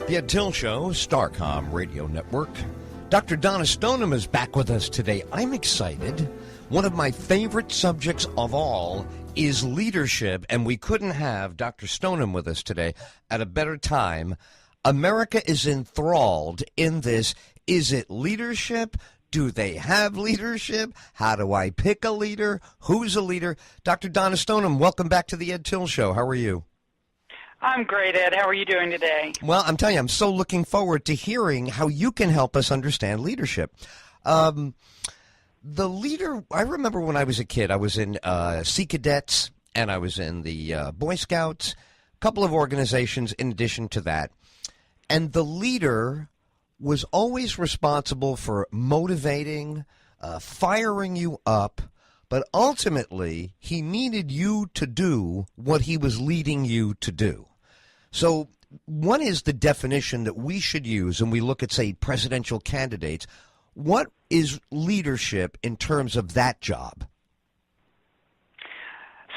The Tyll Show, StarCom Radio Network. Dr. Donna Stoneham is back with us today. I'm excited. One of my favorite subjects of all is leadership, and we couldn't have Dr. Stoneham with us today at a better time. America is enthralled in this. Is it leadership? Do they have leadership? How do I pick a leader? Who's a leader? Dr. Donna Stoneham, welcome back to the Ed Tyll Show. How are you? I'm great, Ed. How are you doing today? Well, I'm telling you, I'm so looking forward to hearing how you can help us understand leadership. The leader, I remember when I was a kid, I was in Sea Cadets and I was in the Boy Scouts, a couple of organizations in addition to that. And the leader was always responsible for motivating, firing you up, but ultimately he needed you to do what he was leading you to do. So what is the definition that we should use when we look at, say, presidential candidates? What is leadership in terms of that job?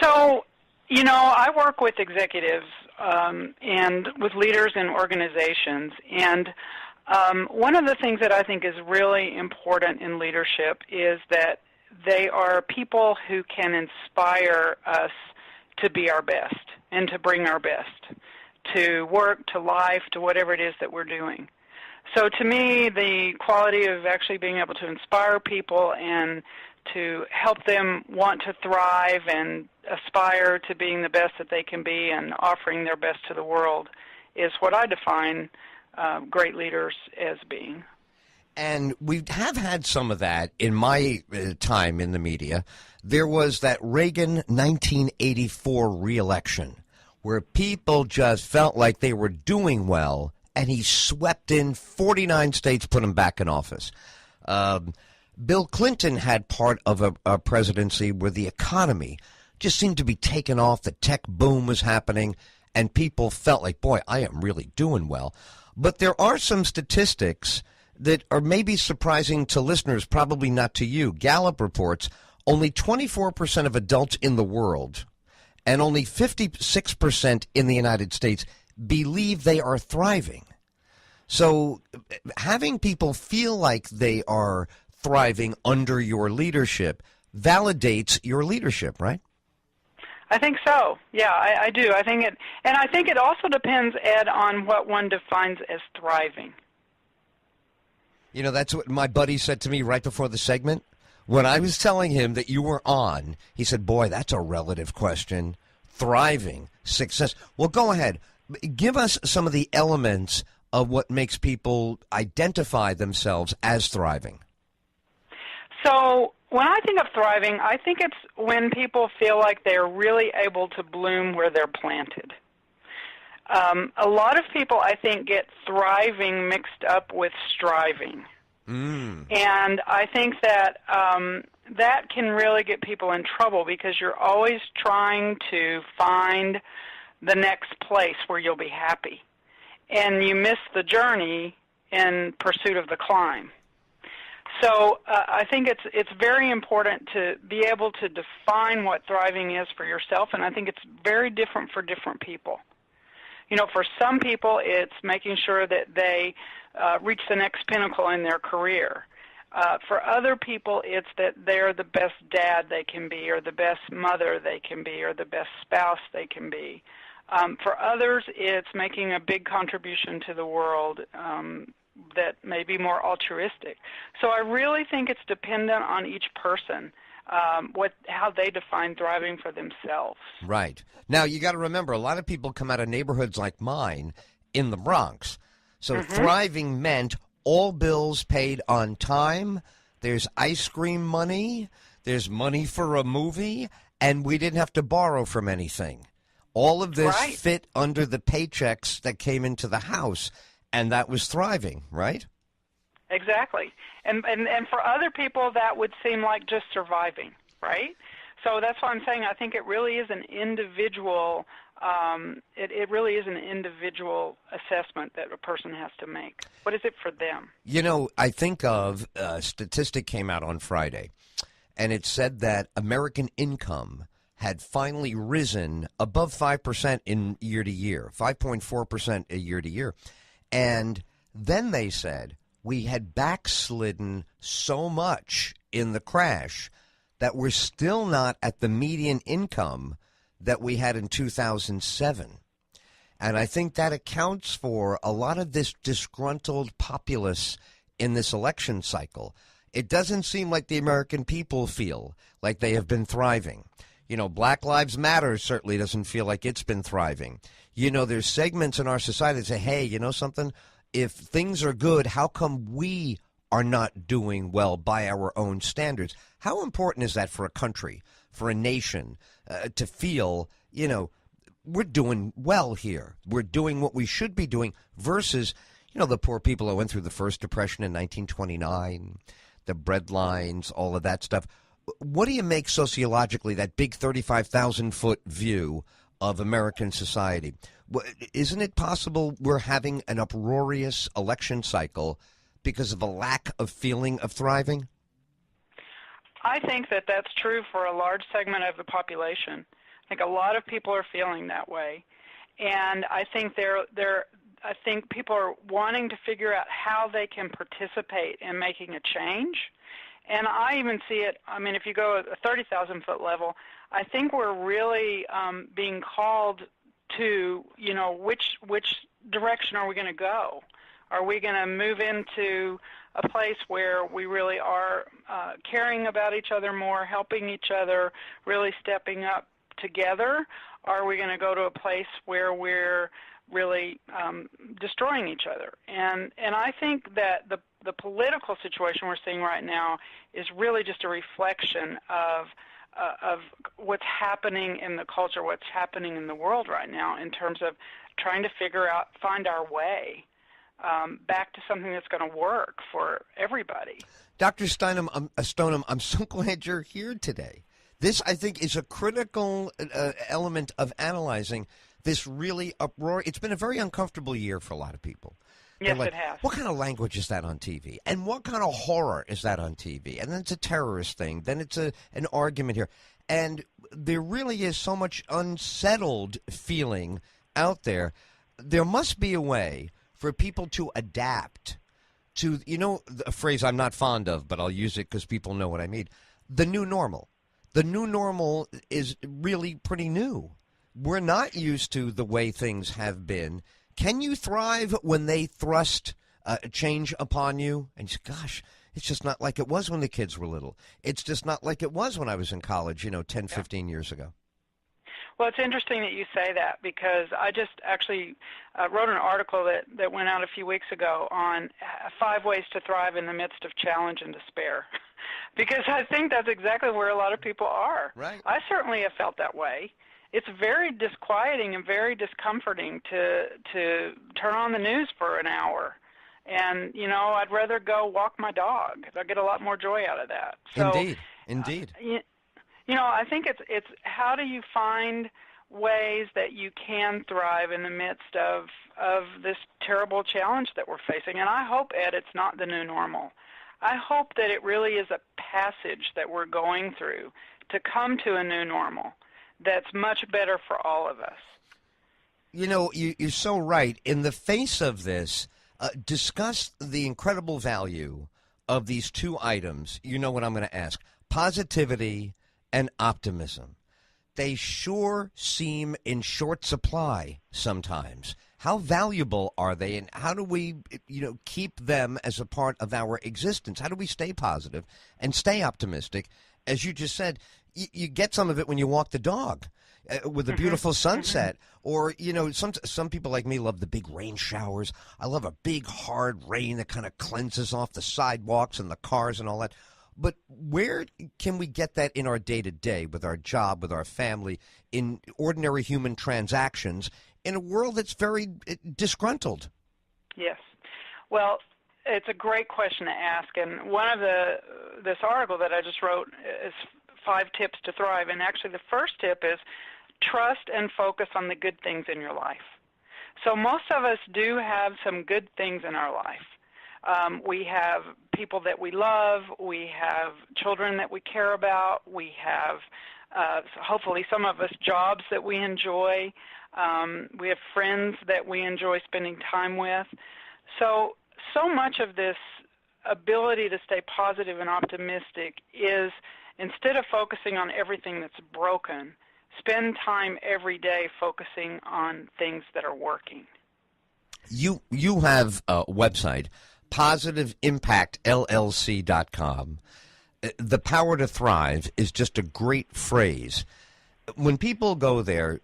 So, you know, I work with executives and with leaders in organizations, and one of the things that I think is really important in leadership is that they are people who can inspire us to be our best and to bring our best to work, to life, to whatever it is that we're doing. So to me, the quality of actually being able to inspire people and to help them want to thrive and aspire to being the best that they can be and offering their best to the world is what I define great leaders as being. And we have had some of that in my time in the media. There was that Reagan 1984 re-election where people just felt like they were doing well, and he swept in 49 states, put him back in office. Bill Clinton had part of a presidency where the economy just seemed to be taking off. The tech boom was happening, and people felt like, boy, I am really doing well. But there are some statistics that are maybe surprising to listeners, probably not to you. Gallup reports only 24% of adults in the world and only 56% in the United States believe they are thriving. So having people feel like they are thriving under your leadership validates your leadership, right? I think so. Yeah, I do. I think it also depends, Ed, on what one defines as thriving. You know, that's what my buddy said to me right before the segment. When I was telling him that you were on, he said, boy, that's a relative question. Thriving, success. Well, go ahead. Give us some of the elements of what makes people identify themselves as thriving. So when I think of thriving, I think it's when people feel like they're really able to bloom where they're planted. A lot of people, I think, get thriving mixed up with striving. And I think that that can really get people in trouble because you're always trying to find the next place where you'll be happy. And you miss the journey in pursuit of the climb. So I think it's very important to be able to define what thriving is for yourself, and I think it's very different for different people. You know, for some people, it's making sure that they reach the next pinnacle in their career. For other people, it's that they're the best dad they can be, or the best mother they can be, or the best spouse they can be. For others, it's making a big contribution to the world that may be more altruistic. So I really think it's dependent on each person. How they define thriving for themselves. Right. Now, you got to remember, a lot of people come out of neighborhoods like mine in the Bronx. So thriving meant all bills paid on time, there's ice cream money, there's money for a movie, and we didn't have to borrow from anything. All of this fit under the paychecks that came into the house, and that was thriving, right? Exactly. And for other people, that would seem like just surviving, right? So that's why I'm saying I think it really is an individual it really is an individual assessment that a person has to make. What is it for them? You know, I think of a statistic came out on Friday, and it said that American income had finally risen above 5% in year to year, 5.4% a year to year. And then they said we had backslidden so much in the crash that we're still not at the median income that we had in 2007. And I think that accounts for a lot of this disgruntled populace in this election cycle. It doesn't seem like the American people feel like they have been thriving. You know, Black Lives Matter certainly doesn't feel like it's been thriving. You know, there's segments in our society that say, hey, you know something? If things are good, how come we are not doing well by our own standards? How important is that for a country, for a nation, to feel, you know, we're doing well here. We're doing what we should be doing versus, you know, the poor people that went through the first depression in 1929, the bread lines, all of that stuff. What do you make sociologically, that big 35,000-foot view of American society? Isn't it possible we're having an uproarious election cycle because of a lack of feeling of thriving? I think that that's true for a large segment of the population. I think a lot of people are feeling that way, and I think I think people are wanting to figure out how they can participate in making a change. And I even see it, I mean, if you go at a 30,000-foot level, I think we're really being called to, you know, which direction are we going to go? Are we going to move into a place where we really are caring about each other more, helping each other, really stepping up together? Are we going to go to a place where we're really destroying each other? And I think that the political situation we're seeing right now is really just a reflection of what's happening in the culture, what's happening in the world right now in terms of trying to find our way back to something that's going to work for everybody. Dr. Stoneham, I'm so glad you're here today. This, I think, is a critical element of analyzing this really uproar. It's been a very uncomfortable year for a lot of people. Yes, like, it has. What kind of language is that on TV? And what kind of horror is that on TV? And then it's a terrorist thing. Then it's an argument here. And there really is so much unsettled feeling out there. There must be a way for people to adapt to, you know, a phrase I'm not fond of, but I'll use it because people know what I mean. The new normal. The new normal is really pretty new. We're not used to the way things have been. Can you thrive when they thrust change upon you? And you say, gosh, it's just not like it was when the kids were little. It's just not like it was when I was in college, 10, 15 years ago. Well, it's interesting that you say that because I just actually wrote an article that went out a few weeks ago on 5 ways to thrive in the midst of challenge and despair. Because I think that's exactly where a lot of people are. Right. I certainly have felt that way. It's very disquieting and very discomforting to turn on the news for an hour. And, I'd rather go walk my dog. I get a lot more joy out of that. So, Indeed. I think it's how do you find ways that you can thrive in the midst of this terrible challenge that we're facing. And I hope, Ed, it's not the new normal. I hope that it really is a passage that we're going through to come to a new normal that's much better for all of us. You're so right. In the face of this, discuss the incredible value of these 2 items. You know what I'm going to ask. Positivity and optimism. They sure seem in short supply sometimes. How valuable are they, and how do we, keep them as a part of our existence? How do we stay positive and stay optimistic? As you just said, you get some of it when you walk the dog with a beautiful sunset. Or, some people like me love the big rain showers. I love a big, hard rain that kind of cleanses off the sidewalks and the cars and all that. But where can we get that in our day-to-day, with our job, with our family, in ordinary human transactions, in a world that's very disgruntled? Yes. Well, it's a great question to ask. And one of this article that I just wrote is 5 tips to thrive. And actually the first tip is trust and focus on the good things in your life. So most of us do have some good things in our life. We have people that we love, we have children that we care about, we have So hopefully some of us jobs that we enjoy. We have friends that we enjoy spending time with. So much of this ability to stay positive and optimistic is, instead of focusing on everything that's broken, spend time every day focusing on things that are working. You have a website, positiveimpactllc.com. The power to thrive is just a great phrase. When people go there,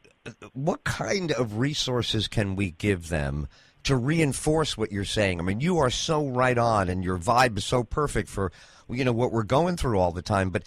what kind of resources can we give them to reinforce what you're saying? I mean, you are so right on, and your vibe is so perfect for, what we're going through all the time. But,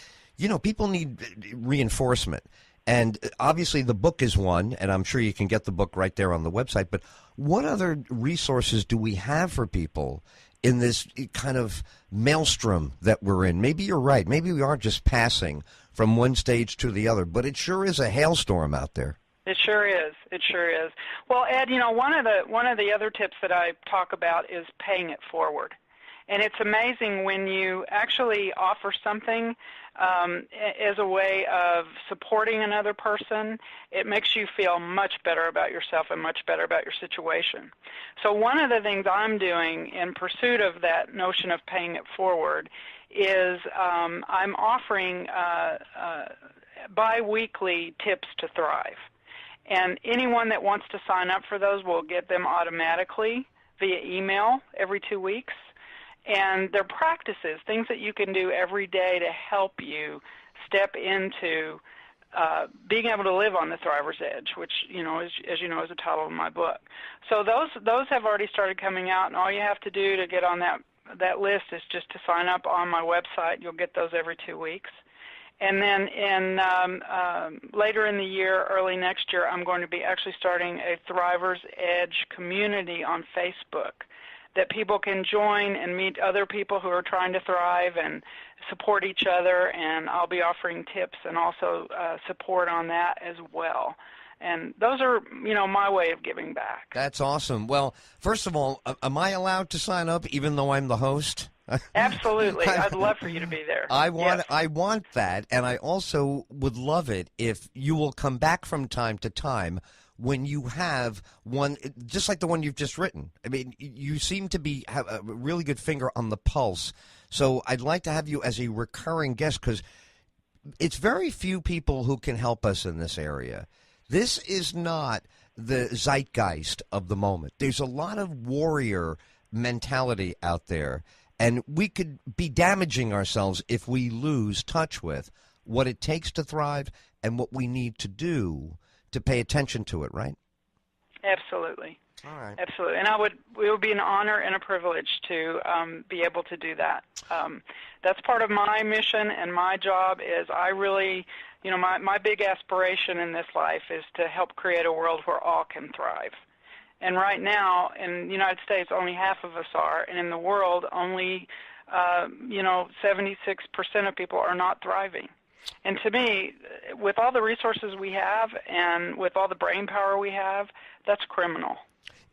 people need reinforcement. And obviously the book is one, and I'm sure you can get the book right there on the website. But what other resources do we have for people in this kind of maelstrom that we're in? Maybe you're right. Maybe we are just passing from one stage to the other, but it sure is a hailstorm out there. It sure is. It sure is. Well, Ed, one of the other tips that I talk about is paying it forward. And it's amazing when you actually offer something as a way of supporting another person, it makes you feel much better about yourself and much better about your situation. So one of the things I'm doing in pursuit of that notion of paying it forward is I'm offering bi-weekly tips to thrive. And anyone that wants to sign up for those will get them automatically via email every 2 weeks. And they're practices, things that you can do every day to help you step into being able to live on the thriver's edge, which, as you know, is the title of my book. So those have already started coming out, and all you have to do to get on that list is just to sign up on my website. You'll get those every 2 weeks. And then later in the year, early next year, I'm going to be actually starting a Thriver's Edge community on Facebook that people can join and meet other people who are trying to thrive and support each other, and I'll be offering tips and also support on that as well. And those are, my way of giving back. That's awesome. Well, first of all, am I allowed to sign up even though I'm the host? Absolutely. I'd love for you to be there. I want that, and I also would love it if you will come back from time to time when you have one, just like the one you've just written. I mean, you seem to have a really good finger on the pulse. So I'd like to have you as a recurring guest, because it's very few people who can help us in this area. This is not the zeitgeist of the moment. There's a lot of warrior mentality out there, and we could be damaging ourselves if we lose touch with what it takes to thrive and what we need to do to pay attention to it, right? Absolutely. All right. Absolutely. And it would be an honor and a privilege to be able to do that. That's part of my mission, and my job is I really, my big aspiration in this life is to help create a world where all can thrive. And right now, in the United States, only half of us are, and in the world, only, 76% of people are not thriving. And to me, with all the resources we have and with all the brain power we have, that's criminal.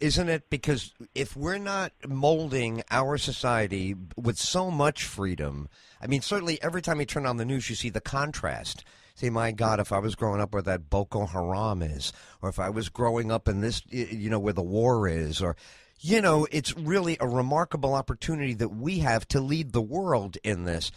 Isn't it? Because if we're not molding our society with so much freedom, I mean, certainly every time you turn on the news, you see the contrast. Say, my God, if I was growing up where that Boko Haram is, or if I was growing up in this, where the war is, or, it's really a remarkable opportunity that we have to lead the world in this.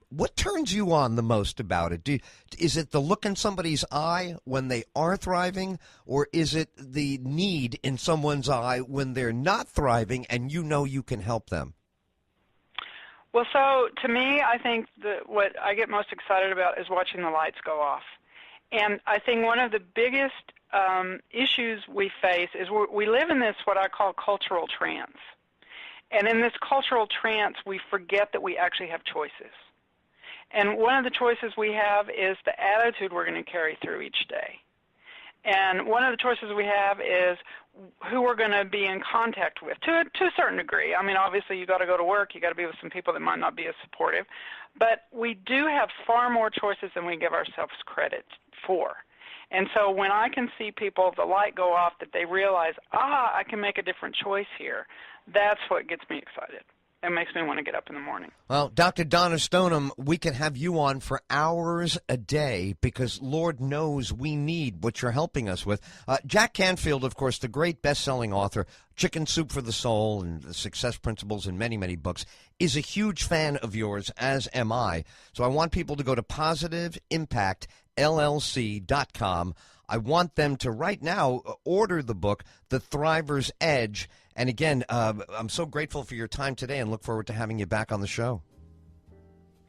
What turns you on the most about it? Is it the look in somebody's eye when they are thriving, or is it the need in someone's eye when they're not thriving and you can help them? Well, so to me, I think what I get most excited about is watching the lights go off. And I think one of the biggest issues we face is we live in this what I call cultural trance. And in this cultural trance, we forget that we actually have choices. And one of the choices we have is the attitude we're going to carry through each day. And one of the choices we have is who we're going to be in contact with to a certain degree. I mean, obviously, you got to go to work. You got to be with some people that might not be as supportive. But we do have far more choices than we give ourselves credit for. And so when I can see people, the light go off, that they realize, I can make a different choice here, that's what gets me excited. it makes me want to get up in the morning. Well, Dr. Donna Stoneham, we can have you on for hours a day because Lord knows we need what you're helping us with. Jack Canfield, of course, the great best-selling author, Chicken Soup for the Soul and the Success Principles and many, many books, is a huge fan of yours, as am I. So I want people to go to PositiveImpactLLC.com. I want them to right now order the book, The Thriver's Edge. And again, I'm so grateful for your time today and look forward to having you back on the show.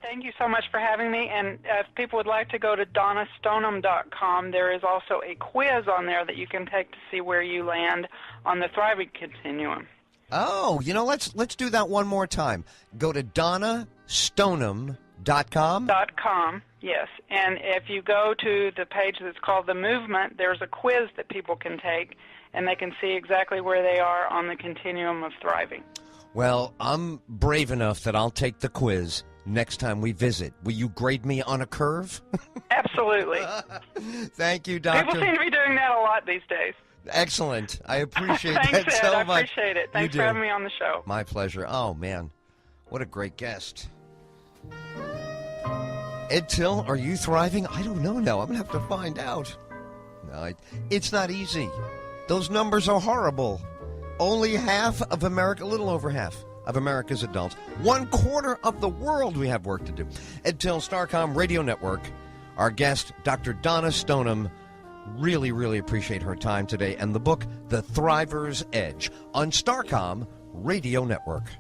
Thank you so much for having me. And if people would like to go to DonnaStoneham.com, there is also a quiz on there that you can take to see where you land on the thriving continuum. Oh, let's do that one more time. Go to DonnaStoneham.com. .com, yes. And if you go to the page that's called The Movement, there's a quiz that people can take, and they can see exactly where they are on the continuum of thriving. Well, I'm brave enough that I'll take the quiz next time we visit. Will you grade me on a curve? Absolutely. Thank you, Doctor. People seem to be doing that a lot these days. Excellent. I appreciate Thanks, that Ed. so I much. appreciate it. Thanks for having me on the show. My pleasure. Oh, man. What a great guest. Ed Tyll, are you thriving? I don't know now. I'm going to have to find out. No, it's not easy. Those numbers are horrible. Only half of America, a little over half of America's adults. 1/4 of the world we have work to do. Ed Tyll, StarCom Radio Network. Our guest, Dr. Donna Stoneham. Really, really appreciate her time today. And the book, The Thriver's Edge, on StarCom Radio Network.